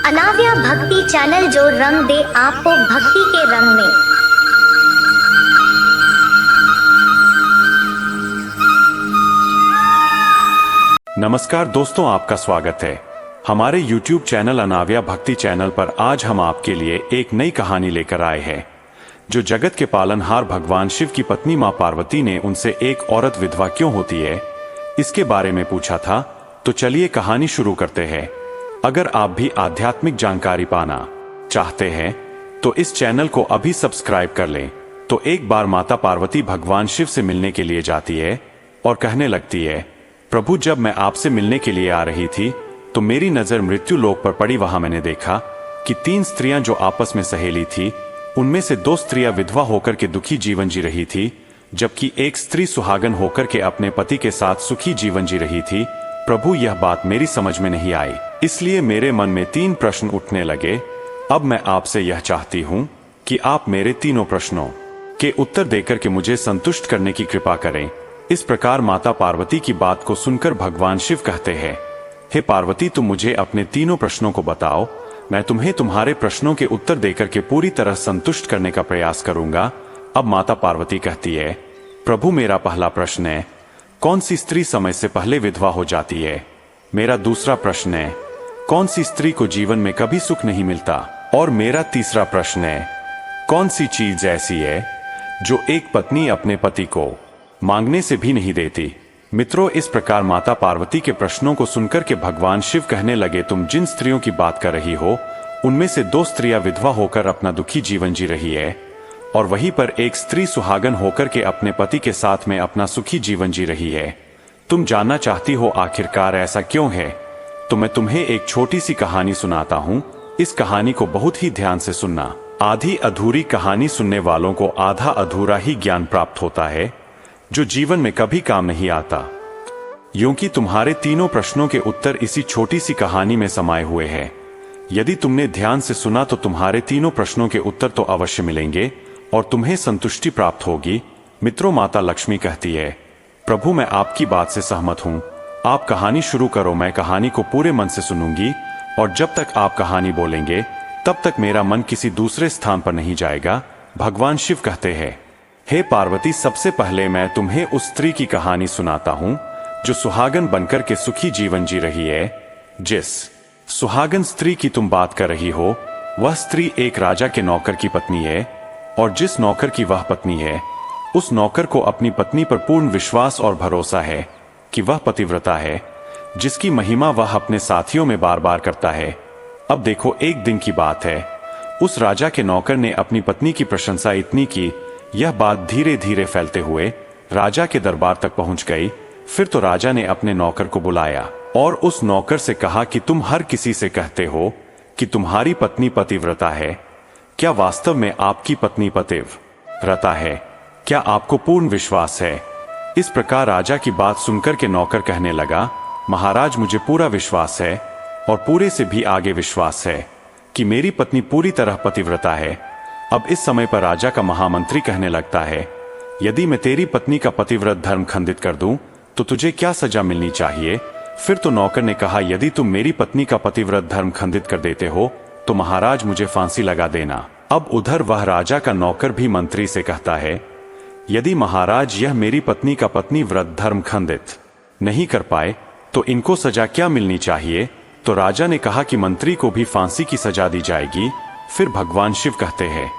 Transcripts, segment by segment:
अनाव्या भक्ति चैनल जो रंग दे आपको भक्ति के रंग में। नमस्कार दोस्तों, आपका स्वागत है हमारे YouTube चैनल अनाव्या भक्ति चैनल पर। आज हम आपके लिए एक नई कहानी लेकर आए हैं जो जगत के पालनहार भगवान शिव की पत्नी मां पार्वती ने उनसे एक औरत विधवा क्यों होती है इसके बारे में पूछा था। तो चलिए कहानी शुरू करते हैं। अगर आप भी आध्यात्मिक जानकारी पाना चाहते हैं तो इस चैनल को अभी सब्सक्राइब कर लें। तो एक बार माता पार्वती भगवान शिव से मिलने के लिए जाती है और कहने लगती है, प्रभु जब मैं आपसे मिलने के लिए आ रही थी तो मेरी नजर मृत्यु लोक पर पड़ी। वहां मैंने देखा कि 3 स्त्रियां जो आपस में सहेली थी, उनमें से 2 स्त्रियां विधवा होकर के दुखी जीवन जी रही थी, जबकि एक स्त्री सुहागन होकर के अपने पति के साथ सुखी जीवन जी रही थी। प्रभु यह बात मेरी समझ में नहीं आई, इसलिए मेरे मन में 3 प्रश्न उठने लगे। अब मैं आपसे यह चाहती हूँ कि आप मेरे तीनों प्रश्नों के उत्तर देकर के मुझे संतुष्ट करने की कृपा करें। इस प्रकार माता पार्वती की बात को सुनकर भगवान शिव कहते हैं, हे पार्वती तुम मुझे अपने तीनों प्रश्नों को बताओ, मैं तुम्हें तुम्हारे प्रश्नों के उत्तर देकर के पूरी तरह संतुष्ट करने का प्रयास करूंगा। अब माता पार्वती कहती है, प्रभु मेरा पहला प्रश्न है, कौन सी स्त्री समय से पहले विधवा हो जाती है? मेरा दूसरा प्रश्न है, कौन सी स्त्री को जीवन में कभी सुख नहीं मिलता? और मेरा तीसरा प्रश्न है, कौन सी चीज ऐसी है जो एक पत्नी अपने पति को मांगने से भी नहीं देती? मित्रों, इस प्रकार माता पार्वती के प्रश्नों को सुनकर के भगवान शिव कहने लगे, तुम जिन स्त्रियों की बात कर रही हो उनमें से 2 स्त्रियां विधवा होकर अपना दुखी जीवन जी रही है और वहीं पर एक स्त्री सुहागन होकर के अपने पति के साथ में अपना सुखी जीवन जी रही है। तुम जानना चाहती हो आखिरकार ऐसा क्यों है? तो मैं तुम्हें एक छोटी सी कहानी सुनाता हूँ। इस कहानी को बहुत ही ध्यान से सुनना। आधी अधूरी कहानी सुनने वालों को आधा अधूरा ही ज्ञान प्राप्त होता है जो जीवन में कभी काम नहीं आता। क्योंकि तुम्हारे तीनों प्रश्नों के उत्तर इसी छोटी सी कहानी में समाये हुए हैं। यदि तुमने ध्यान से सुना तो तुम्हारे तीनों प्रश्नों के उत्तर तो अवश्य मिलेंगे और तुम्हें संतुष्टि प्राप्त होगी। मित्रों, माता लक्ष्मी कहती है, प्रभु मैं आपकी बात से सहमत हूँ, आप कहानी शुरू करो, मैं कहानी को पूरे मन से सुनूंगी और जब तक आप कहानी बोलेंगे तब तक मेरा मन किसी दूसरे स्थान पर नहीं जाएगा। भगवान शिव कहते हैं, हे पार्वती सबसे पहले मैं तुम्हें उस स्त्री की कहानी सुनाता हूँ जो सुहागन बनकर के सुखी जीवन जी रही है। जिस सुहागन स्त्री की तुम बात कर रही हो वह स्त्री एक राजा के नौकर की पत्नी है और जिस नौकर की वह पत्नी है उस नौकर को अपनी पत्नी पर पूर्ण विश्वास और भरोसा है कि वह पतिव्रता है, जिसकी महिमा वह अपने साथियों में बार बार करता है। अब देखो, एक दिन की बात है, उस राजा के नौकर ने अपनी पत्नी की प्रशंसा इतनी की, यह बात धीरे धीरे फैलते हुए राजा के दरबार तक पहुंच गई। फिर तो राजा ने अपने नौकर को बुलाया और उस नौकर से कहा कि तुम हर किसी से कहते हो कि तुम्हारी पत्नी पतिव्रता है, क्या वास्तव में आपकी पत्नी पतिव्रता है? क्या आपको पूर्ण विश्वास है? इस प्रकार राजा की बात सुनकर के नौकर कहने लगा, महाराज मुझे पूरा विश्वास है और पूरे से भी आगे विश्वास है कि मेरी पत्नी पूरी तरह पतिव्रता है। अब इस समय पर राजा का महामंत्री कहने लगता है, यदि मैं तेरी पत्नी का पतिव्रत धर्म खंडित कर दूं तो तुझे क्या सजा मिलनी चाहिए? फिर तो नौकर ने कहा, यदि तुम मेरी पत्नी का पतिव्रत धर्म खंडित कर देते हो तो महाराज मुझे फांसी लगा देना। अब उधर वह राजा का नौकर भी मंत्री से कहता है, यदि महाराज यह मेरी पत्नी का पत्नी व्रत धर्म खंडित नहीं कर पाए तो इनको सजा क्या मिलनी चाहिए? तो राजा ने कहा कि मंत्री को भी फांसी की सजा दी जाएगी। फिर भगवान शिव कहते हैं,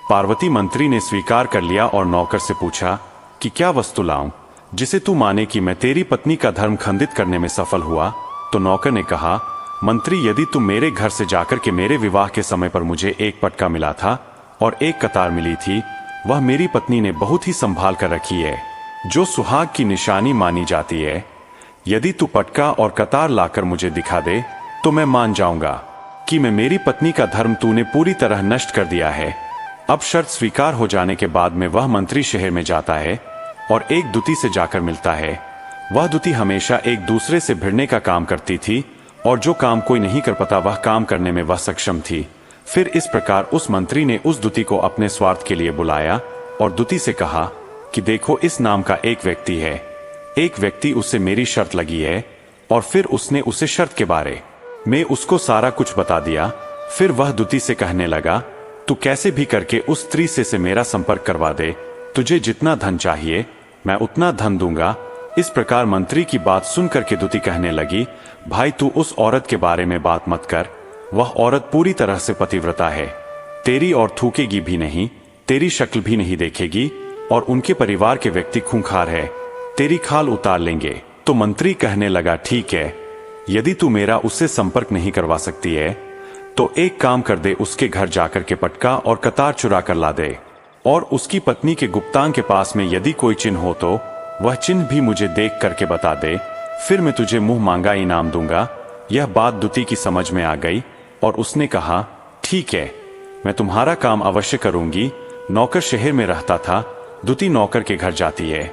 पार्वती मंत्री ने स्वीकार कर लिया और नौकर से पूछा कि क्या वस्तु लाऊं जिसे तू माने कि मैं तेरी पत्नी का धर्म खंडित करने में सफल हुआ? तो नौकर ने कहा, मंत्री यदि तुम मेरे घर से जाकर के मेरे विवाह के समय पर मुझे एक पटका मिला था और एक कतार मिली थी, वह मेरी पत्नी ने बहुत ही संभाल कर रखी है, जो सुहाग की निशानी मानी जाती है। यदि तू पटका और कतार लाकर मुझे दिखा दे तो मैं मान जाऊंगा कि मैं मेरी पत्नी का धर्म तूने पूरी तरह नष्ट कर दिया है। अब शर्त स्वीकार हो जाने के बाद में वह मंत्री शहर में जाता है और एक दुती से जाकर मिलता है। वह दुती हमेशा एक दूसरे से भिड़ने का काम करती थी और जो काम कोई नहीं कर पाता वह काम करने में वह सक्षम थी। फिर इस प्रकार उस मंत्री ने उस दुती को अपने स्वार्थ के लिए बुलाया और दुती से कहा कि देखो, इस नाम का एक व्यक्ति है, एक व्यक्ति उससे मेरी शर्त लगी है। और फिर उसने उसे शर्त के बारे मैं उसको सारा कुछ बता दिया। फिर वह दुती से कहने लगा, तू कैसे भी करके उस स्त्री से मेरा संपर्क करवा दे। तुझे जितना धन चाहिए मैं उतना धन दूंगा। इस प्रकार मंत्री की बात सुनकर के दुती कहने लगी, भाई तू उस औरत के बारे में बात मत कर। वह औरत पूरी तरह से पतिव्रता है। तेरी और थूकेगी भी नहीं, तेरी शक्ल भी नहीं देखेगी, और उनके परिवार के व्यक्ति खूंखार है, तेरी खाल उतार लेंगे। तो मंत्री कहने लगा, ठीक है, यदि तू मेरा उससे संपर्क नहीं करवा सकती है तो एक काम कर दे, उसके घर जाकर के पटका और कतार चुरा कर ला दे, और उसकी पत्नी के गुप्तांग के पास में यदि कोई चिन्ह हो तो वह चिन्ह भी मुझे देख करके बता दे। फिर मैं तुझे मुंह मांगा इनाम दूंगा। यह बात दुती की समझ में आ गई और उसने कहा, ठीक है, मैं तुम्हारा काम अवश्य करूंगी। नौकर शहर में रहता था। दुती नौकर के घर जाती है।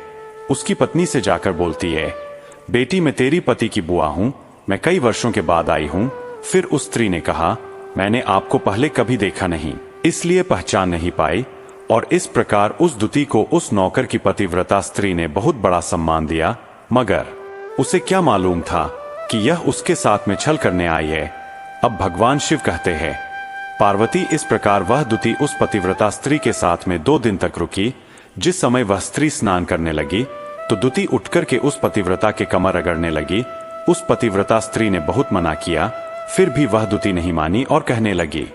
उसकी पत्नी से जाकर बोलती है, बेटी मैं तेरी पति की बुआ हूं, मैं कई वर्षों के बाद आई हूं। फिर उस स्त्री ने कहा, मैंने आपको पहले कभी देखा नहीं, इसलिए पहचान नहीं पाई। और इस प्रकार उस दुती को उस नौकर की पतिव्रता स्त्री ने बहुत बड़ा सम्मान दिया, मगर उसे क्या मालूम था कि यह उसके साथ में छल करने आई है। अब भगवान शिव कहते हैं, पार्वती इस प्रकार वह दुती उस पतिव्रता स्त्री के साथ में 2 दिन तक रुकी। जिस समय वह स्त्री स्नान करने लगी तो दुती उठकर के उस पतिव्रता के कमर रगड़ने लगी। उस पतिव्रता स्त्री ने बहुत मना किया, फिर भी वह दुती नहीं मानी और कहने लगी,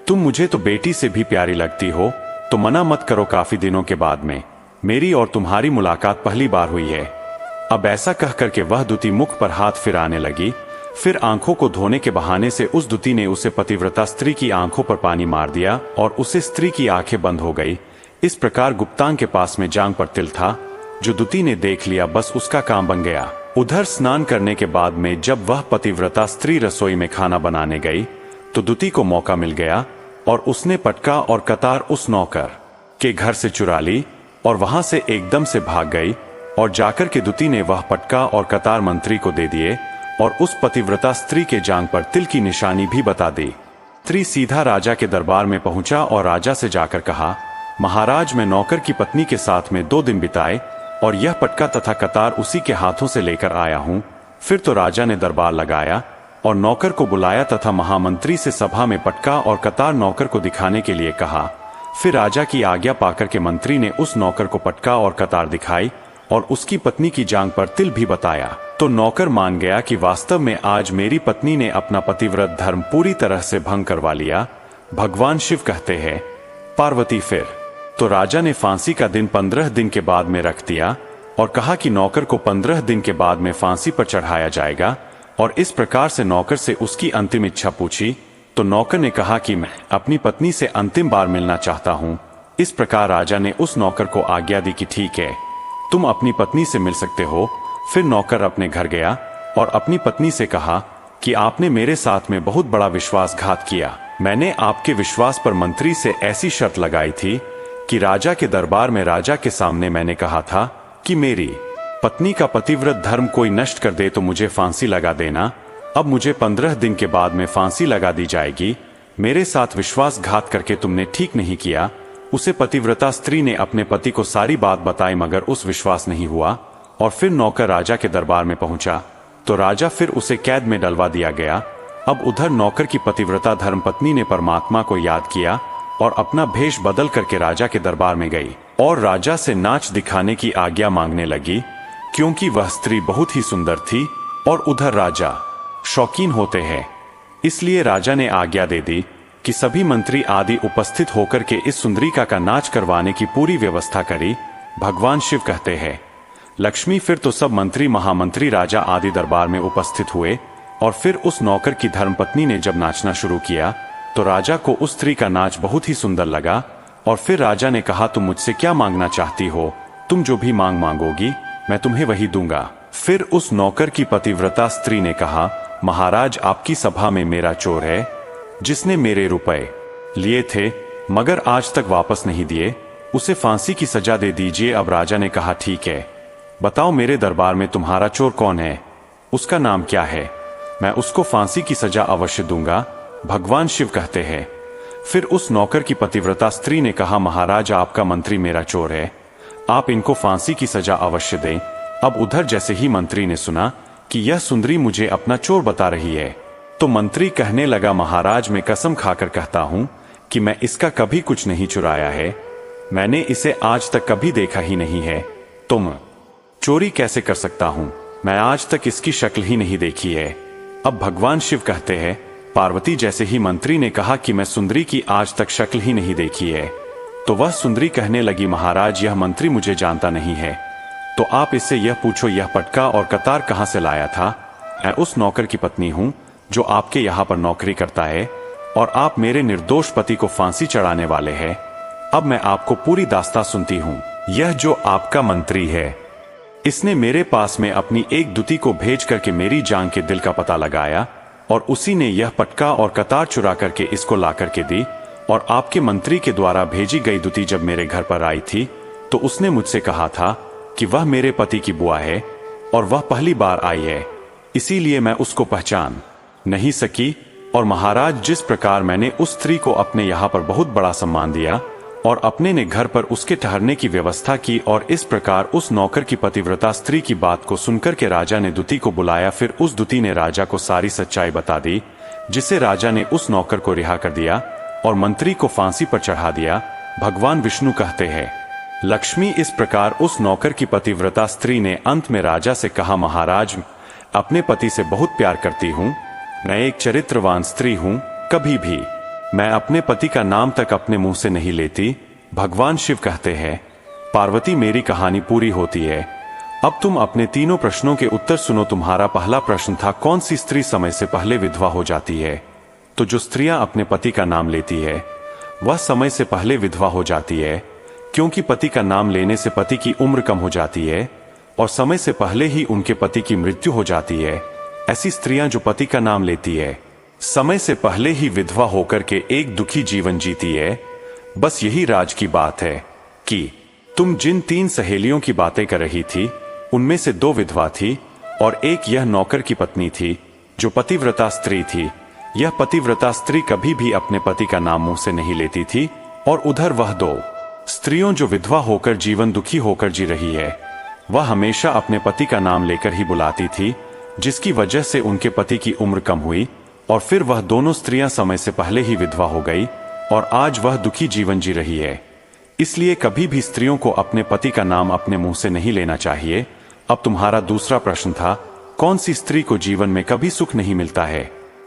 तुम मुझे तो बेटी से भी प्यारी लगती हो, तो मना मत करो। काफी दिनों के बाद में मेरी और तुम्हारी मुलाकात पहली बार हुई है। अब ऐसा कह करके वह दुती मुख पर हाथ फिराने लगी। फिर आंखों को धोने के बहाने से उस दुती ने उसे पतिव्रता स्त्री की आंखों पर पानी मार दिया और उसे स्त्री की आंखें बंद हो गई। इस प्रकार गुप्तांग के पास में जांग पर तिल था, जो दुती ने देख लिया, बस उसका काम बन गया। उधर स्नान करने के बाद में जब वह पतिव्रता स्त्री रसोई में खाना बनाने गई तो दुती को मौका मिल गया और उसने पटका और कतार उस नौकर के घर से चुरा ली और वहां से एकदम से भाग गई। और जाकर के दुती ने वह पटका और कतार मंत्री को दे दिए और उस पतिव्रता स्त्री के जांग पर तिल की निशानी भी बता दी। स्त्री सीधा राजा के दरबार में पहुंचा और राजा से जाकर कहा, महाराज मैं नौकर की पत्नी के साथ में 2 दिन बिताए और यह पटका तथा कतार उसी के हाथों से लेकर आया हूं। फिर तो राजा ने दरबार लगाया और नौकर को बुलाया तथा महामंत्री से सभा में पटका और कतार नौकर को दिखाने के लिए कहा। फिर राजा की आज्ञा पाकर के मंत्री ने उस नौकर को पटका और कतार दिखाई और उसकी पत्नी की जांग पर तिल भी बताया। तो नौकर मान गया कि वास्तव में आज मेरी पत्नी ने अपना पतिव्रत धर्म पूरी तरह से भंग करवा लिया। भगवान शिव कहते हैं, पार्वती फिर तो राजा ने फांसी का दिन 15 दिन के बाद में रख दिया और कहा कि नौकर को 15 दिन के बाद में फांसी पर चढ़ाया जाएगा। और इस प्रकार से नौकर से उसकी अंतिम इच्छा पूछी तो नौकर ने कहा कि मैं अपनी पत्नी से अंतिम बार मिलना चाहता हूं। इस प्रकार राजा ने उस नौकर को आज्ञा दी कि ठीक है, तुम अपनी पत्नी से मिल सकते हो। फिर नौकर अपने घर गया और अपनी पत्नी से कहा कि आपने मेरे साथ में बहुत बड़ा विश्वासघात किया। मैंने आपके विश्वास पर मंत्री से ऐसी शर्त लगाई थी कि राजा के दरबार में राजा के सामने मैंने कहा था कि मेरी पत्नी का पतिव्रत धर्म कोई नष्ट कर दे तो मुझे फांसी लगा देना। अब मुझे 15 दिन के बाद में फांसी लगा दी जाएगी। मेरे साथ विश्वासघात करके तुमने ठीक नहीं किया। उसे पतिव्रता स्त्री ने अपने पति को सारी बात बताई, मगर उस विश्वास नहीं हुआ। और फिर नौकर राजा के दरबार में पहुंचा तो राजा फिर उसे कैद में डलवा दिया गया। अब उधर नौकर की पतिव्रता धर्मपत्नी ने परमात्मा को याद किया और अपना भेष बदल करके राजा के दरबार में गई और राजा से नाच दिखाने की आज्ञा मांगने लगी, क्योंकि वह स्त्री बहुत ही सुंदर थी और उधर राजा शौकीन होते हैं। इसलिए राजा ने आज्ञा दे दी कि सभी मंत्री आदि उपस्थित होकर के इस सुंदरिका का नाच करवाने की पूरी व्यवस्था करी। भगवान शिव कहते हैं, लक्ष्मी फिर तो सब मंत्री महामंत्री राजा आदि दरबार में उपस्थित हुए और फिर उस नौकर की धर्मपत्नी ने जब नाचना शुरू किया तो राजा को उस स्त्री का नाच बहुत ही सुंदर लगा। और फिर राजा ने कहा, तुम मुझसे क्या मांगना चाहती हो? तुम जो भी मांगोगी मैं तुम्हें वही दूंगा। फिर उस नौकर की पतिव्रता स्त्री ने कहा, महाराज आपकी सभा में मेरा चोर है जिसने मेरे रुपए लिए थे मगर आज तक वापस नहीं दिए, उसे फांसी की सजा दे दीजिए। अब राजा ने कहा, ठीक है, बताओ मेरे दरबार में तुम्हारा चोर कौन है, उसका नाम क्या है, मैं उसको फांसी की सजा अवश्य दूंगा। भगवान शिव कहते हैं, फिर उस नौकर की पतिव्रता स्त्री ने कहा, महाराज आपका मंत्री मेरा चोर है, आप इनको फांसी की सजा अवश्य दें। अब उधर जैसे ही मंत्री ने सुना कि यह सुंदरी मुझे अपना चोर बता रही है तो मंत्री कहने लगा, महाराज मैं कसम खाकर कहता हूं कि मैं इसका कभी कुछ नहीं चुराया है। मैंने इसे आज तक कभी देखा ही नहीं है। तुम चोरी कैसे कर सकता हूं? मैं आज तक इसकी शक्ल ही नहीं देखी है। अब भगवान शिव कहते हैं, पार्वती जैसे ही मंत्री ने कहा कि मैं सुंदरी की आज तक शक्ल ही नहीं देखी है, तो वह सुंदरी कहने लगी, महाराज यह मंत्री मुझे जानता नहीं है, तो आप इससे यह पूछो यह पटका और कतार कहां से लाया था। मैं उस नौकर की पत्नी हूं जो आपके यहाँ पर नौकरी करता है और आप मेरे निर्दोष पति को फांसी चढ़ाने वाले हैं। अब मैं आपको पूरी दास्तां सुनती हूं। यह जो आपका मंत्री है, इसने मेरे पास में अपनी एक दूती को भेज करके मेरी जान के दिल का पता लगाया और उसी ने यह पटका और कतार चुरा करके इसको ला करके दी। और आपके मंत्री के द्वारा भेजी गई दूती जब मेरे घर पर आई थी तो उसने मुझसे कहा था कि वह मेरे पति की बुआ है और वह पहली बार आई है, इसीलिए मैं उसको पहचान नहीं सकी। और महाराज जिस प्रकार मैंने उस स्त्री को अपने यहाँ पर बहुत बड़ा सम्मान दिया और अपने ने घर पर उसके ठहरने की व्यवस्था की, और इस प्रकार उस नौकर की पतिव्रता स्त्री की बात को सुनकर के राजा ने दूती को बुलाया। फिर उस दूती ने राजा को सारी सच्चाई बता दी, जिससे राजा ने उस नौकर को रिहा कर दिया और मंत्री को फांसी पर चढ़ा दिया। भगवान विष्णु कहते हैं, लक्ष्मी इस प्रकार उस नौकर की पतिव्रता स्त्री ने अंत में राजा से कहा, महाराज अपने पति से बहुत प्यार करती हूँ, मैं एक चरित्रवान स्त्री हूँ, कभी भी मैं अपने पति का नाम तक अपने मुंह से नहीं लेती। भगवान शिव कहते हैं, पार्वती मेरी कहानी पूरी होती है। अब तुम अपने तीनों प्रश्नों के उत्तर सुनो। तुम्हारा पहला प्रश्न था, कौन सी स्त्री समय से पहले विधवा हो जाती है? तो जो स्त्रियां अपने पति का नाम लेती है वह समय से पहले विधवा हो जाती है, क्योंकि पति का नाम लेने से पति की उम्र कम हो जाती है और समय से पहले ही उनके पति की मृत्यु हो जाती है। ऐसी स्त्रियां जो पति का नाम लेती है समय से पहले ही विधवा होकर के एक दुखी जीवन जीती है। बस यही राज की बात है कि तुम जिन 3 सहेलियों की बातें कर रही थी उनमें से 2 विधवा थी और एक यह नौकर की पत्नी थी जो पतिव्रता स्त्री थी। यह पतिव्रता स्त्री कभी भी अपने पति का नाम मुंह से नहीं लेती थी। और उधर वह 2 स्त्रियों जो विधवा होकर जीवन दुखी होकर जी रही है, वह हमेशा अपने पति का नाम लेकर ही बुलाती थी, जिसकी वजह से उनके पति की उम्र कम हुई और फिर वह दोनों स्त्रियां समय से पहले ही विधवा हो गई और आज वह दुखी जीवन जी रही है। इसलिए कभी भी स्त्रियों को अपने पति का नाम अपने मुंह से नहीं लेना चाहिए। अब तुम्हारा दूसरा प्रश्न था, कौन सी स्त्री को जीवन में कभी सुख नहीं मिलता है?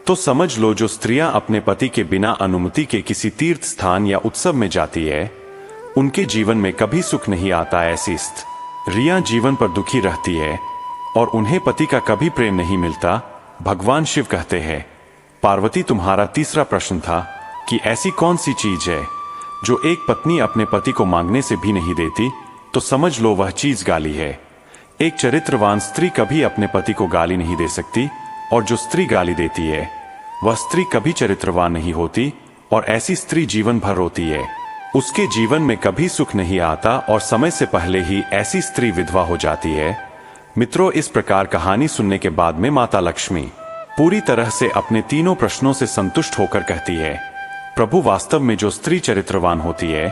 तो समझ लो, जो स्त्रियां अपने पति के बिना अनुमति के किसी तीर्थ स्थान या उत्सव में जाती है उनके जीवन में कभी सुख नहीं आता। ऐसी स्त्रियां जीवन पर दुखी रहती है और उन्हें पति का कभी प्रेम नहीं मिलता। भगवान शिव कहते हैं, पार्वती तुम्हारा तीसरा प्रश्न था कि ऐसी कौन सी चीज है जो एक पत्नी अपने पति को मांगने से भी नहीं देती? तो समझ लो वह चीज गाली है। एक चरित्रवान स्त्री कभी अपने पति को गाली नहीं दे सकती और जो स्त्री गाली देती है वह स्त्री कभी चरित्रवान नहीं होती और ऐसी स्त्री जीवन भर रोती है। उसके जीवन में कभी सुख नहीं आता और समय से पहले ही ऐसी स्त्री विधवा हो जाती है। मित्रों, इस प्रकार कहानी सुनने के बाद में माता लक्ष्मी पूरी तरह से अपने तीनों प्रश्नों से संतुष्ट होकर कहती है, प्रभु वास्तव में जो स्त्री चरित्रवान होती है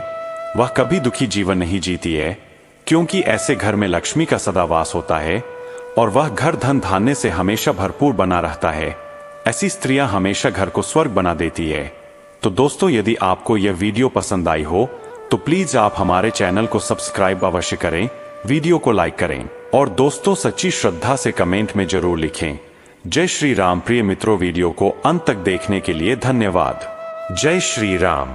वह कभी दुखी जीवन नहीं जीती है, क्योंकि ऐसे घर में लक्ष्मी का सदा वास होता है और वह घर धन धान्य से हमेशा भरपूर बना रहता है। ऐसी स्त्रियां हमेशा घर को स्वर्ग बना देती है। तो दोस्तों, यदि आपको यह वीडियो पसंद आई हो तो प्लीज आप हमारे चैनल को सब्सक्राइब अवश्य करें, वीडियो को लाइक करें और दोस्तों सच्ची श्रद्धा से कमेंट में जरूर लिखें। जय श्री राम। प्रिय मित्रों, वीडियो को अंत तक देखने के लिए धन्यवाद। जय श्री राम।